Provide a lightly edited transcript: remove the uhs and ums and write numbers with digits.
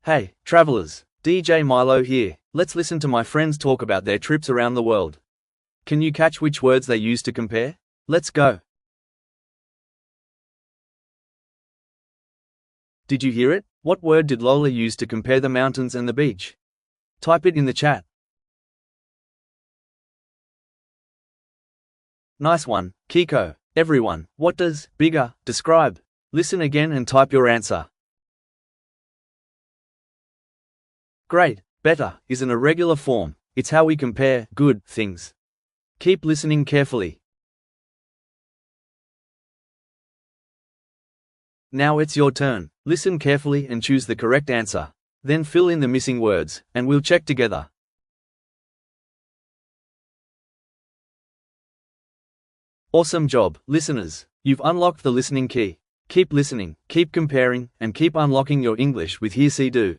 Hey, travelers, DJ Milo here. Let's listen to my friends talk about their trips around the world. Can you catch which words they use to compare? Let's go. Did you hear it? What word did Lola use to compare the mountains and the beach? Type it in the chat. Nice one, Kiko. Everyone, what does bigger describe? Listen again and type your answer. Great. Better is an irregular form. It's how we compare good things. Keep listening carefully. Now it's your turn. Listen carefully and choose the correct answer. Then fill in the missing words, and we'll check together. Awesome job, listeners. You've unlocked the listening key. Keep listening, keep comparing, and keep unlocking your English with Here See Do.